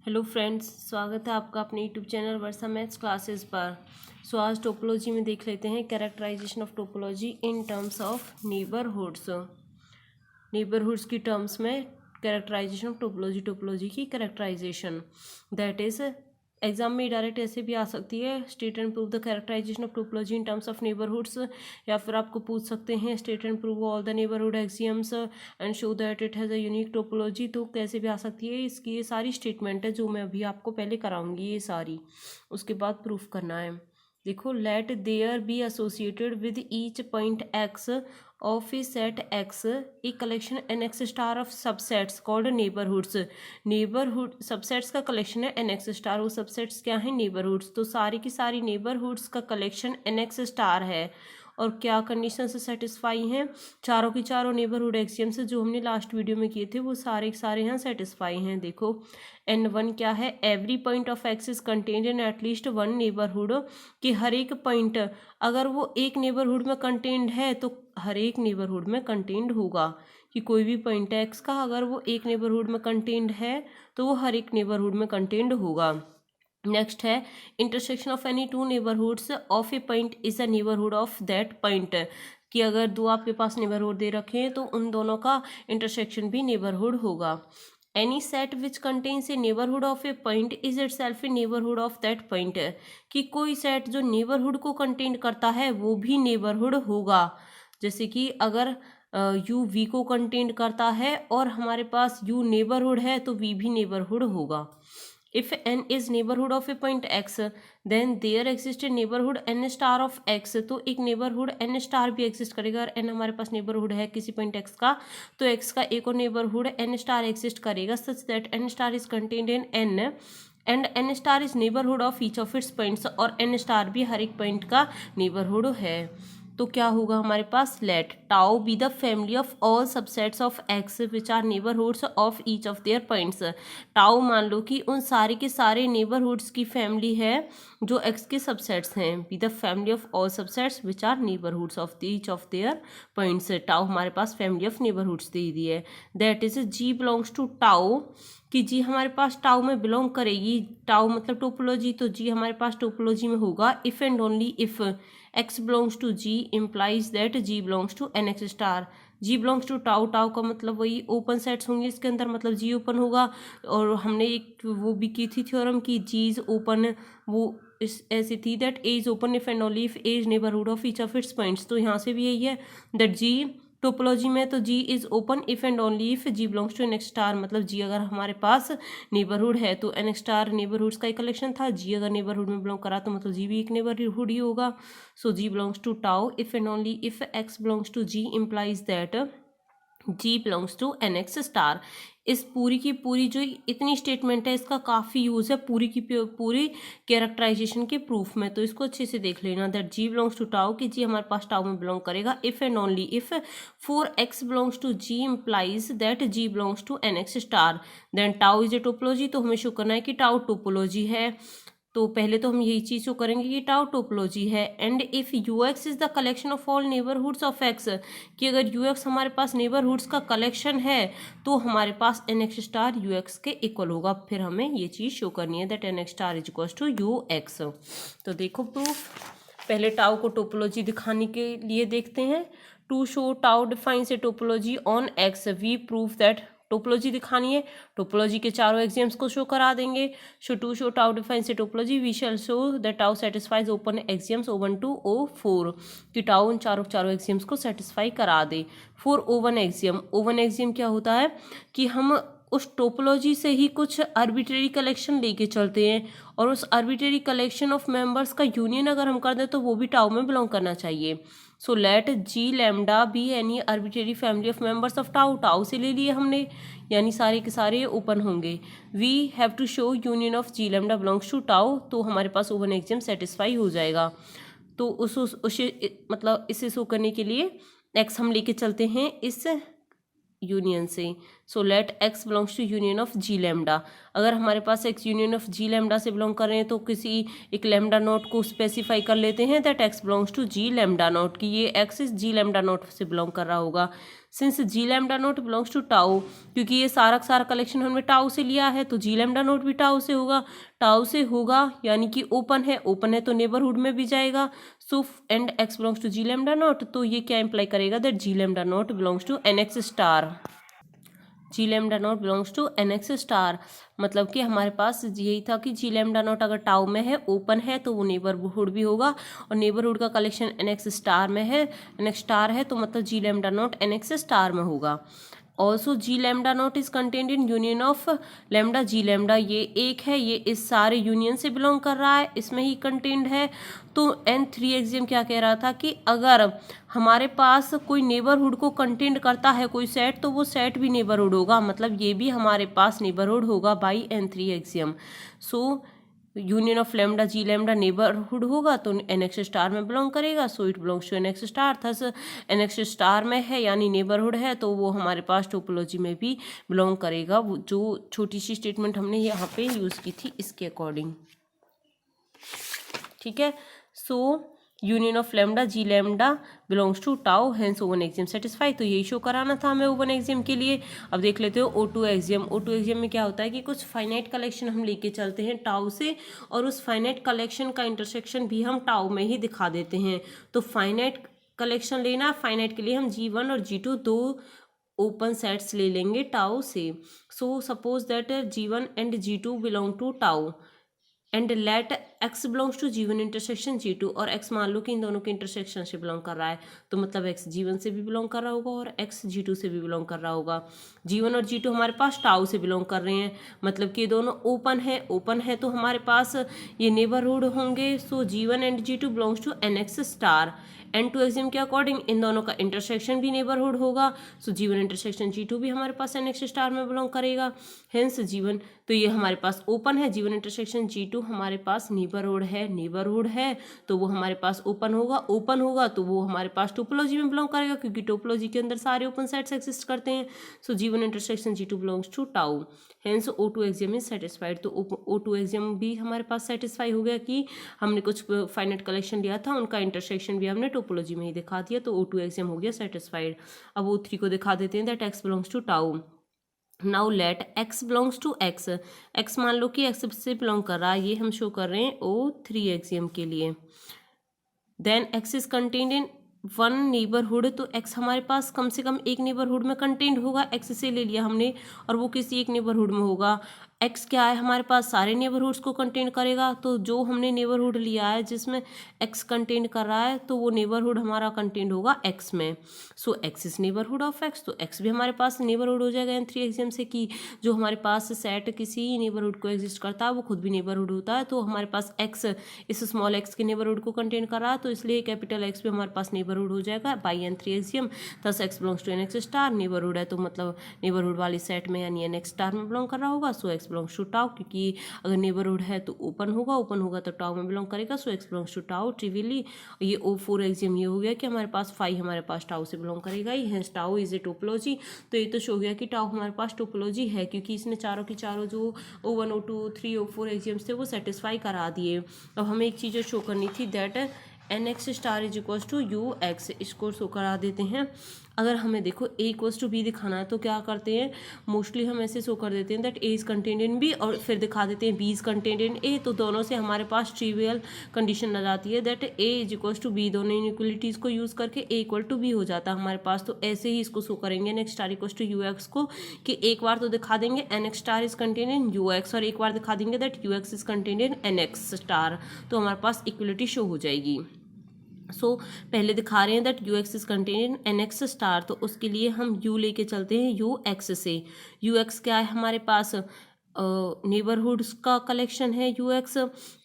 Hello friends, स्वागत है आपका अपने YouTube channel Varsha maths classes पर। सो आज टोपोलॉजी में देख लेते हैं characterization of topology in terms of neighbourhoods. Neighbourhoods की टर्म्स में कैरेक्टराइजेशन ऑफ टोपोलॉजी की कैरेक्टराइजेशन, दैट इज एग्जाम में डायरेक्ट ऐसे भी आ सकती है, state and prove the characterization of topology in terms of neighbourhoods, या फिर आपको पूछ सकते हैं state and prove all the neighbourhood axioms and show that it has a unique topology. तो कैसे भी आ सकती है, इसकी ये सारी स्टेटमेंट है जो मैं अभी आपको पहले कराऊंगी, ये सारी उसके बाद प्रूफ करना है। देखो, let there be associated with each point x of a set X a collection N x star of subsets called neighbourhoods. Neighbourhood subsets का कलेक्शन है एन एक्स स्टार, वो सबसेट्स क्या है? नेबरहुड्स। तो सारी की सारी नेबरहुड्स का कलेक्शन एन एक्स स्टार है, और क्या कंडीशन से सेटिस्फाई हैं? चारों की चारों नेबरहुड एक्सियम से जो हमने लास्ट वीडियो में किए थे वो सारे के सारे यहाँ सेटिस्फाई हैं। देखो, N1 क्या है? Every point of x is contained in at least one neighbourhood, कि हर एक पॉइंट अगर वो एक नेबरहुड में कंटेन्ड है तो हर एक नेबरहुड में कंटेन्ड होगा, कि कोई भी पॉइंट है एक्स का अगर वो एक नेबरहुड में कंटेन्ड है तो वो हर एक नेबरहुड में कंटेन्ड होगा। नेक्स्ट है intersection of any two neighbourhoods of A point is a neighbourhood of that point, कि अगर दो आपके पास नेबरहुड दे रखे हैं तो उन दोनों का इंटरसेक्शन भी नेबरहुड होगा। Any set which contains A neighbourhood of A point is it self A neighbourhood of that point, कि कोई सेट जो नेबरहुड को कंटेन करता है वो भी नेबरहुड होगा। जैसे कि अगर यू वी को कंटेन करता है और हमारे पास यू नेबरहुड है तो वी भी नेबरहुड होगा। If n is neighborhood of a point x, then there exists a neighborhood n star of x, तो एक neighborhood n star भी एग्जिस्ट करेगा। और n हमारे पास neighborhood है किसी पॉइंट x का, तो x का एक और neighborhood n star एग्जिस्ट करेगा, such that n star is contained in n and n star is neighborhood of each of its points, और n star भी हर एक पॉइंट का neighborhood है। तो क्या होगा हमारे पास? Let tau be the family of all subsets of X which are neighbourhoods of each of their points. Tau मान लो कि उन सारे के सारे नेबरहुड्स की फैमिली है जो एक्स के सबसेट्स हैं। Be the family of all subsets which are neighbourhoods of each of their points. Tau हमारे पास फैमिली ऑफ नेबरहुड्स दे दी है। That is G belongs to tau, कि जी हमारे पास टाउ में बिलोंग करेगी। टाउ मतलब टोपोलॉजी, तो जी हमारे पास टोपोलॉजी में होगा if and only if x belongs to g implies that g belongs to nx star। g belongs to tau, tau का मतलब वही ओपन सेट्स होंगे इसके अंदर, मतलब g ओपन होगा। और हमने एक वो भी की थी थ्योरम की g इज ओपन, वो इस ऐसी थी that a is open if and only if a is neighbourhood of each of its points. तो यहाँ से भी यही है दैट g टोपोलॉजी में तो g is open if and only if g belongs to N star, मतलब g अगर हमारे पास नेबरहुड है तो एन स्टार नेबरहुड्स का एक कलेक्शन था, g अगर नेबरहुड में बिलोंग करा तो मतलब g भी एक नेबरहुड ही होगा। So g belongs to tau if and only if x belongs to g implies that g belongs to N x star. इस पूरी की पूरी जो इतनी स्टेटमेंट है इसका काफ़ी यूज़ है पूरी की पूरी कैरेक्टराइजेशन के प्रूफ में, तो इसको अच्छे से देख लेना। That g belongs to tau, कि g हमारे पास टाउ में बिलोंग करेगा if and only if for x belongs to g implies that g belongs to N x star. Then tau is a topology, तो हमें शो करना है कि टाउ टोपोलॉजी है। तो पहले तो हम यही चीज़ शो करेंगे कि टाउ टोपोलॉजी है। And if you x is the collection of all neighbourhoods of x, कि अगर यू एक्स हमारे पास नेबरहुड्स का कलेक्शन है तो हमारे पास N x star U X के इक्वल होगा। फिर हमें ये चीज़ शो करनी है that N x star is equal to U X. तो देखो प्रूफ, पहले टाउ को टोपोलॉजी दिखाने के लिए देखते हैं। To show tau defines a topology on X, we prove that topology दिखानी है, टोपोलॉजी के चारों एग्जाम्स को शो करा देंगे। Show to show tau defines a topology, we shall show that tau satisfies open axioms O1 to O4, कि tau उन चारों एग्जाम्स को सेटिस्फाई करा दे। For O1 exam, O1 exam क्या होता है कि हम उस टोपोलॉजी से ही कुछ आर्बिट्रेरी कलेक्शन लेके चलते हैं, और उस आर्बिट्रेरी कलेक्शन ऑफ मेंबर्स का यूनियन अगर हम कर दें तो वो भी टाउ में बिलोंग करना चाहिए। So let G lambda be any arbitrary family of members of tau, tau से ले लिए हमने, यानी सारे के सारे ओपन होंगे। We have to show union of G lambda belongs to tau, तो हमारे पास O1 एग्जाम सेटिस्फाई हो जाएगा। तो उसे मतलब इसे शो करने के लिए एक्स हम लेके चलते हैं इस यूनियन से। So let X belongs to union of G lambda. अगर हमारे पास X union of G lambda से बिलोंग कर रहे हैं तो किसी एक लैम्डा नोट को स्पेसिफाई कर लेते हैं that x belongs to G lambda nought, कि ये एक्स इस जी लैम्डा नोट से बिलोंग कर रहा होगा। Since G lambda nought belongs to tau, क्योंकि ये सारा सारा कलेक्शन हमने टाउ से लिया है तो जी लैम्डा नोट भी टाउ से होगा, टाउ से होगा यानी कि ओपन है तो नेबरहुड में भी जाएगा। So and x belongs to G lambda nought, तो ये क्या इंप्लाई करेगा that G lambda nought belongs to N x star, G lambda nought belongs to N x star. मतलब कि हमारे पास यही था कि जी लैम्डा नोट अगर टाउ में है, ओपन है, तो वो नेबरहुड भी होगा, और नेबरहुड का कलेक्शन एन एक्स स्टार में है, एन एक्स स्टार है, तो मतलब G lambda naught N x star में होगा। Also G lambda naught is contained in union of lambda G lambda, ये एक है, ये इस सारे यूनियन से बिलोंग कर रहा है, इसमें ही कंटेंड है। तो N3 एक्सियम क्या कह रहा था कि अगर हमारे पास कोई नेबरहुड को कंटेंड करता है कोई सेट, तो वो सेट भी नेबरहुड होगा, मतलब ये भी हमारे पास नेबरहुड होगा by N3 axiom. So union of lambda G lambda neighbourhood होगा तो एन एक्स स्टार में बिलोंग करेगा, so it belongs to N x star. Thus N x star में है यानी नेबरहुड है, तो वो हमारे पास टोपोलॉजी में भी बिलोंग करेगा, वो जो छोटी सी स्टेटमेंट हमने यहाँ पे यूज़ की थी इसके अकॉर्डिंग। ठीक है, so union of lambda G lambda belongs to tau, hence O one axiom satisfy. तो यही शो कराना था हमें ओवन एक्सियम के लिए। अब देख लेते हो O2 एक्सियम। O2 एक्सियम में क्या होता है कि कुछ फाइनाइट कलेक्शन हम लेके चलते हैं टाउ से, और उस फाइनाइट कलेक्शन का इंटरसेक्शन भी हम टाउ में ही दिखा देते हैं। तो फाइनाइट कलेक्शन लेना, फाइनाइट के लिए हम G1 और G2 दो ओपन सेट्स ले लेंगे टाउ से। So suppose that G1 and G2 belong to tau and let x belongs to G1 intersection G2, और x मान लो कि इन दोनों के इंटरसेक्शन से बिलोंग कर रहा है, तो मतलब x G1 से भी बिलोंग कर रहा होगा और x G2 से भी बिलोंग कर रहा होगा। G1 और G2 हमारे पास टाउ से बिलोंग कर रहे हैं, मतलब कि ये दोनों ओपन है तो हमारे पास ये नेबरहुड होंगे। So G1 and G2 belongs to N x star. N2 axiom के अकॉर्डिंग इन दोनों का इंटरसेक्शन भी नेबरहुड होगा, सो G1 इंटरसेक्शन G2 भी हमारे पास एन एक्स स्टार में बिलोंग करेगा, हेंस G1। तो ये हमारे पास ओपन है, G1 इंटरसेक्शन G2 हमारे पास नेबरहुड है तो वो हमारे पास ओपन होगा तो वो हमारे पास टोपोलॉजी में बिलोंग करेगा, क्योंकि टोपोलॉजी के अंदर सारे ओपन सेट्स एग्जिस्ट करते हैं। So G1 intersection G2 belongs to tau, hence O2 axiom is satisfied. तो O2 एक्सियम भी हमारे पास सेटिस्फाई हो गया कि हमने कुछ फाइनाइट कलेक्शन लिया था, उनका इंटरसेक्शन भी हमने टोपोलॉजी में ही दिखा दिया, तो O2 एक्सियम हो गया सेटिस्फाइड। अब O3 को दिखा देते हैं that x belongs to tau. Now let x belongs to x मान लो कि x से बिलोंग कर रहा है, ये हम शो कर रहे हैं O3 एक्सियम के लिए। Then x is contained in one neighbourhood, तो x हमारे पास कम से कम एक नेबरहुड में कंटेंट होगा, x से ले लिया हमने और वो किसी एक नेबरहुड में होगा। x क्या है हमारे पास सारे नेबरहुड्स को कंटेंट करेगा, तो जो हमने नेबरहुड लिया है जिसमें x कंटेंट कर रहा है तो वो नेबरहुड हमारा कंटेंट होगा x में। सो x is neighbourhood of x, तो x भी हमारे पास नेबरहुड हो जाएगा N3 एक्सियम से कि जो हमारे पास सेट किसी नेबरहुड को एग्जिस्ट करता है वो खुद भी नेबरहुड होता है। तो हमारे पास x इस स्मॉल x के नेबरहुड को कंटेंट कर रहा है, तो इसलिए कैपिटल X भी हमारे पास नेबरहुड हो जाएगा by N3 axiom. Thus x belongs to NX star, neighbourhood है तो मतलब नेबरहुड वाली सेट में यानी NX स्टार में बिलोंग कर रहा होगा। सो x बिलोंग्स टू टाउ, क्योंकि अगर नेबरहुड है तो ओपन होगा तो टाउ में बिलोंग करेगा, सो x बिलोंग्स टू टाउ ट्रिवियली। ये O4 एक्सियम ये हो गया कि हमारे पास फाई हमारे पास टाउ से बिलोंग करेगा ही, hence tau is a topology. तो ये तो शो गया कि टाउ हमारे पास टोपोलॉजी है, क्योंकि इसने चारों की चारों जो O1 O2 O3 O4 axioms थे वो सेटिस्फाई करा दिए। अब हमें एक चीज़ शो करनी थी that NX star is equals to UX, इसको शो करा देते हैं। अगर हमें देखो A इक्वल्स टू B दिखाना है तो क्या करते हैं, मोस्टली हम ऐसे शो कर देते हैं that A is contained in B और फिर दिखा देते हैं B is contained in A, तो दोनों से हमारे पास ट्रिवियल कंडीशन आ जाती है that A is equals to B, दोनों इनइक्वलिटीज़ को यूज़ करके A इक्वल टू B हो जाता है हमारे पास। तो ऐसे ही इसको शो करेंगे NX star equals to UX को, कि एक बार तो दिखा देंगे NX star is contained in UX और एक बार दिखा देंगे that UX is contained in NX star, तो हमारे पास इक्वलिटी शो हो जाएगी। सो पहले दिखा रहे हैं that UX is contained in NX star, तो उसके लिए हम U लेके चलते हैं UX से। UX क्या है हमारे पास नेबरहुड्स का कलेक्शन है UX,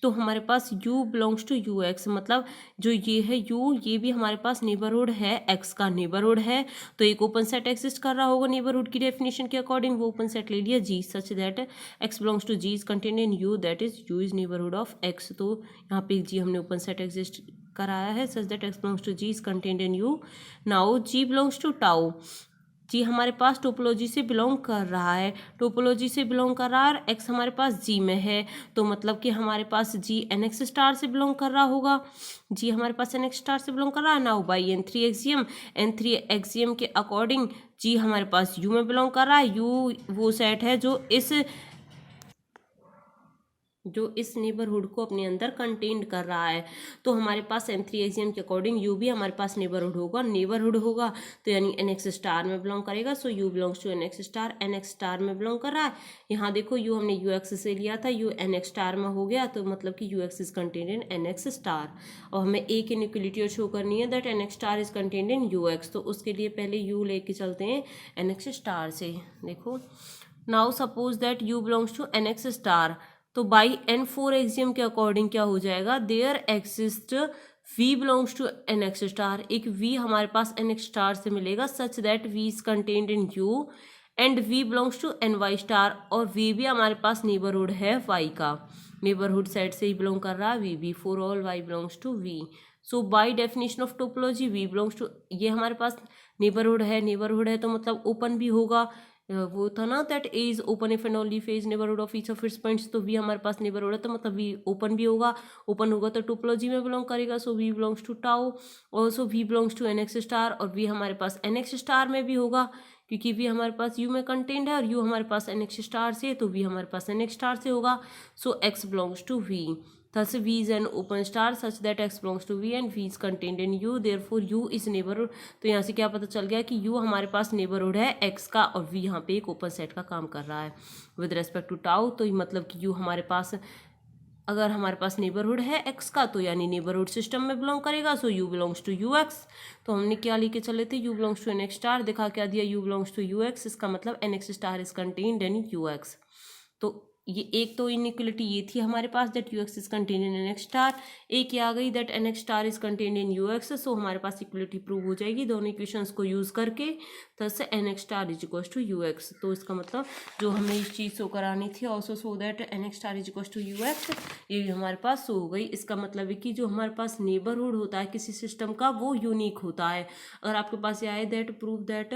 तो हमारे पास U बिलोंग्स टू UX, मतलब जो ये है U ये भी हमारे पास नेबरहुड है, X का नेबरहुड है, तो एक ओपन सेट एग्जिस्ट कर रहा होगा नेबरहुड की डेफिनेशन के अकॉर्डिंग, वो ओपन सेट ले लिया G such that X belongs to G is contained in U, that is U is neighbourhood of X। तो यहाँ पे G हमने ओपन सेट एग्जिस्ट कराया है such that X belongs to G is contained in U। Now G belongs to tau, G हमारे पास topology से belong कर रहा है, टोपोलॉजी से बिलोंग कर रहा है और एक्स हमारे पास जी में है, तो मतलब कि हमारे पास जी एन एक्स स्टार से बिलोंग कर रहा होगा। जी हमारे पास एन एक्स स्टार से बिलोंग कर रहा है। नाउ बाई एन3 एक्सियम के अकॉर्डिंग जी हमारे पास यू में बिलोंग कर रहा है। यू वो सेट है जो इस नेबरहुड को अपने अंदर कंटेन कर रहा है। तो हमारे पास N3 एक्सियम के अकॉर्डिंग यू भी हमारे पास नेबरहुड होगा तो यानी NX स्टार में बिलोंग करेगा। So U belongs to NX star, NX star में बिलोंग कर रहा है। यहाँ देखो यू हमने UX से लिया था, यू NX स्टार में हो गया तो मतलब कि UX is contained in NX star. और हमें एक इनइक्वलिटी शो करनी है that NX star is contained in UX, तो उसके लिए पहले यू लेके चलते हैं NX स्टार से। देखो now suppose that you belongs to NX star, तो बाई N4 एक्सियम के अकॉर्डिंग क्या हो जाएगा, there exist V belongs to NX star, एक V हमारे पास NX स्टार से मिलेगा such that V is contained in U and V belongs to NY star, और V भी हमारे पास नेबरहुड है Y का, नेबरहुड सेट से ही बिलोंग कर रहा है V भी, for all Y belongs to V। So by definition of topology V belongs to, ये हमारे पास नेबरहुड है तो मतलब ओपन भी होगा, वो था ना that A is open if and only if A is neighbourhood of each of its points, तो वी हमारे पास नेबरहुड है तो मतलब वी ओपन भी होगा, ओपन होगा तो टोपोलॉजी में बिलोंग करेगा। So V belongs to tau, also V belongs to NX star, और वी हमारे पास NX स्टार में भी होगा क्योंकि वी हमारे पास यू में कंटेंट है और यू हमारे पास NX स्टार से, तो वी हमारे पास NX स्टार से होगा। So X belongs to V, thus V is an open star such that X belongs to V and V is contained in U, therefore U is neighborhood। तो यहाँ से क्या पता चल गया कि U हमारे पास नेबरहुड है X का और V यहाँ पे एक ओपन सेट का काम कर रहा है विद रेस्पेक्ट टू टाउ। तो मतलब कि U हमारे पास, अगर हमारे पास नेबरहुड है X का तो यानी नेबरहुड सिस्टम में बिलोंग करेगा। So U belongs to UX, तो हमने क्या लेके चले थे, U belongs to NX star, दिखा क्या दिया, U बिलोंग्स टू UX, इसका मतलब NX star is contained in UX। तो ये एक तो इनइक्वलिटी ये थी हमारे पास that UX is contained in NX star, एक ये आ गई that NX star is contained in UX। So हमारे पास इक्वलिटी प्रूव हो जाएगी दोनों इक्वेशंस को यूज करके, thus NX star is equal to UX। तो इसका मतलब जो हमें इस चीज़ शो करानी थी also so that NX star is equal to UX, ये भी हमारे पास शो हो गई। इसका मतलब है कि जो हमारे पास नेबरहुड होता है किसी सिस्टम का वो यूनिक होता है। अगर आपके पास ये आए that prove that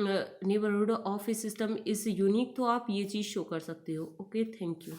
neighbourhood of A system is unique, तो आप ये चीज़ शो कर सकते हो। Okay, thank you.